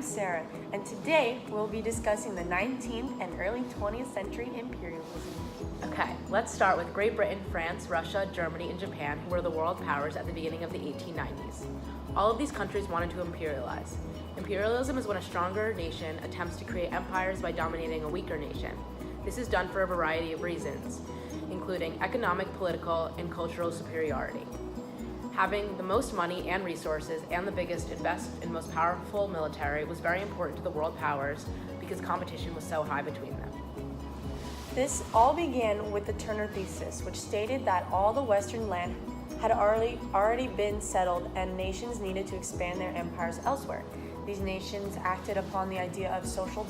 I'm Sarah, and today we'll be discussing the 19th and early 20th century imperialism. Okay, let's start with Great Britain, France, Russia, Germany, and Japan, who were the world powers at the beginning of the 1890s. All of these countries wanted to imperialize. Imperialism is when a stronger nation attempts to create empires by dominating a weaker nation. This is done for a variety of reasons, including economic, political, and cultural superiority. Having the most money and resources and the biggest, best, and most powerful military was very important to the world powers because competition was so high between them. This all began with the Turner Thesis, which stated that all the Western land had already been settled and nations needed to expand their empires elsewhere. These nations acted upon the idea of social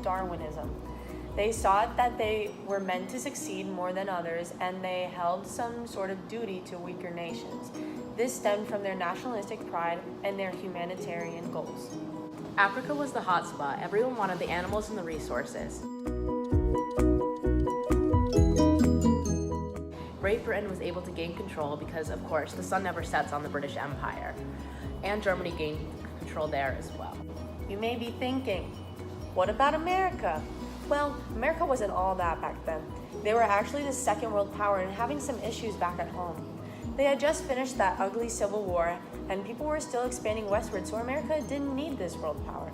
Darwinism. They saw that they were meant to succeed more than others, and they held some sort of duty to weaker nations. This stemmed from their nationalistic pride and their humanitarian goals. Africa was the hotspot. Everyone wanted the animals and the resources. Great Britain was able to gain control because, of course, the sun never sets on the British Empire, and Germany gained control there as well. You may be thinking, what about America? Well, America wasn't all that back then. They were actually the second world power and having some issues back at home. They had just finished that ugly civil war, and people were still expanding westward, so America didn't need this world power.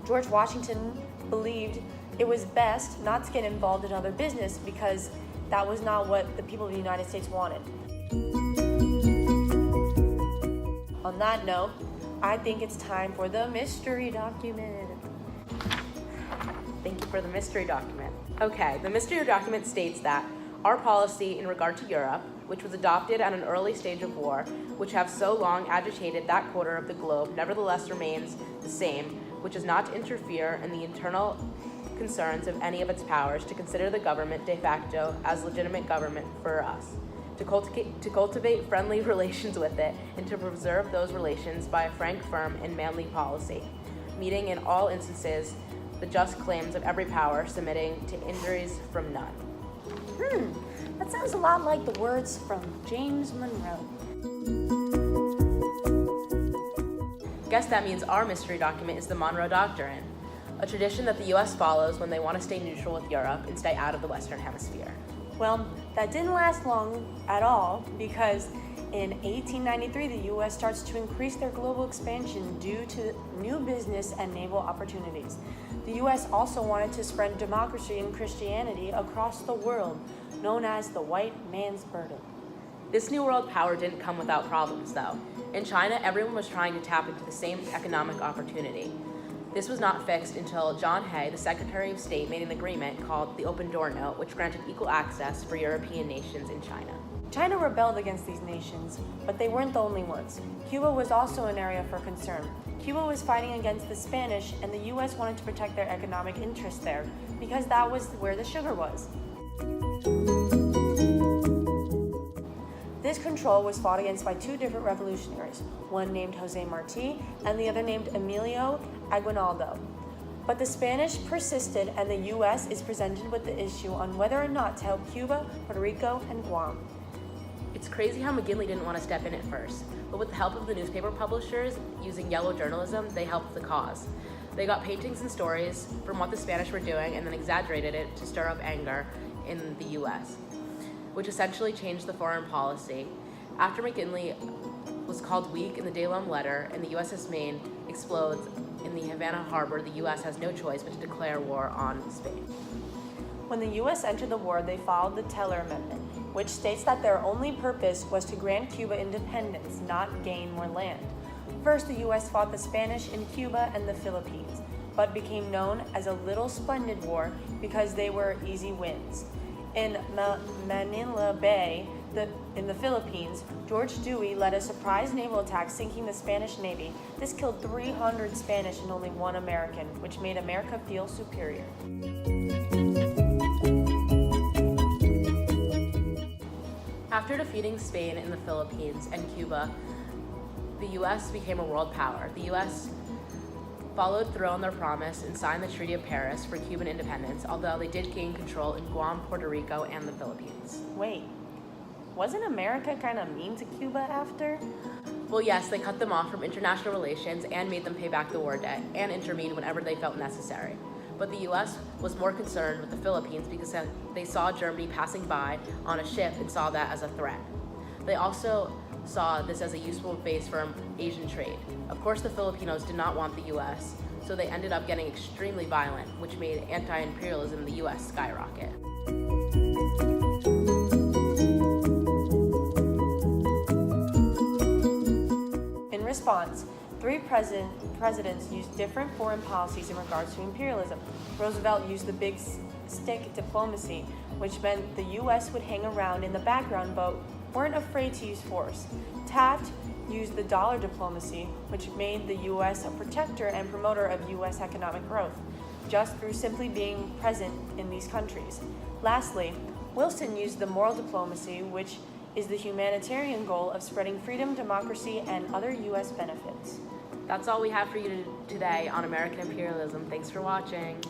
George Washington believed it was best not to get involved in other business because that was not what the people of the United States wanted. On that note, I think it's time for the mystery document. Thank you for the mystery document. Okay, the mystery document states that our policy in regard to Europe, which was adopted at an early stage of war, which have so long agitated that quarter of the globe, nevertheless remains the same, which is not to interfere in the internal concerns of any of its powers, to consider the government de facto as legitimate government for us, to cultivate friendly relations with it, and to preserve those relations by a frank, firm, and manly policy, meeting in all instances the just claims of every power, submitting to injuries from none. That sounds a lot like the words from James Monroe. Guess that means our mystery document is the Monroe Doctrine, a tradition that the US follows when they want to stay neutral with Europe and stay out of the Western Hemisphere. Well, that didn't last long at all because in 1893, the U.S. starts to increase their global expansion due to new business and naval opportunities. The U.S. also wanted to spread democracy and Christianity across the world, known as the white man's burden. This new world power didn't come without problems, though. In China, everyone was trying to tap into the same economic opportunity. This was not fixed until John Hay, the Secretary of State, made an agreement called the Open Door Note, which granted equal access for European nations in China. China rebelled against these nations, but they weren't the only ones. Cuba was also an area for concern. Cuba was fighting against the Spanish, and the U.S. wanted to protect their economic interests there because that was where the sugar was. This control was fought against by two different revolutionaries, one named Jose Marti and the other named Emilio Aguinaldo. But the Spanish persisted, and the U.S. is presented with the issue on whether or not to help Cuba, Puerto Rico, and Guam. It's crazy how McGinley didn't want to step in at first, but with the help of the newspaper publishers using yellow journalism, they helped the cause. They got paintings and stories from what the Spanish were doing and then exaggerated it to stir up anger in the U.S., which essentially changed the foreign policy. After McGinley was called weak in the Delum letter and the USS Maine explodes in the Havana harbor, the U.S. has no choice but to declare war on Spain. When the U.S. entered the war, they followed the Teller Amendment, which states that their only purpose was to grant Cuba independence, not gain more land. First, the U.S. fought the Spanish in Cuba and the Philippines, but became known as a Little Splendid War because they were easy wins. In Manila Bay, in the Philippines, George Dewey led a surprise naval attack sinking the Spanish Navy. This killed 300 Spanish and only 1 American, which made America feel superior. After defeating Spain in the Philippines and Cuba, the U.S. became a world power. The U.S. followed through on their promise and signed the Treaty of Paris for Cuban independence, although they did gain control in Guam, Puerto Rico, and the Philippines. Wait, wasn't America kind of mean to Cuba after? Well, yes, they cut them off from international relations and made them pay back the war debt and intervene whenever they felt necessary. But the US was more concerned with the Philippines because they saw Germany passing by on a ship and saw that as a threat. They also saw this as a useful base for Asian trade. Of course, the Filipinos did not want the US, so they ended up getting extremely violent, which made anti-imperialism in the US skyrocket. In response, three presidents used different foreign policies in regards to imperialism. Roosevelt used the big stick diplomacy, which meant the U.S. would hang around in the background but weren't afraid to use force. Taft used the dollar diplomacy, which made the U.S. a protector and promoter of U.S. economic growth, just through simply being present in these countries. Lastly, Wilson used the moral diplomacy, which is the humanitarian goal of spreading freedom, democracy, and other U.S. benefits. That's all we have for you today on American imperialism. Thanks for watching.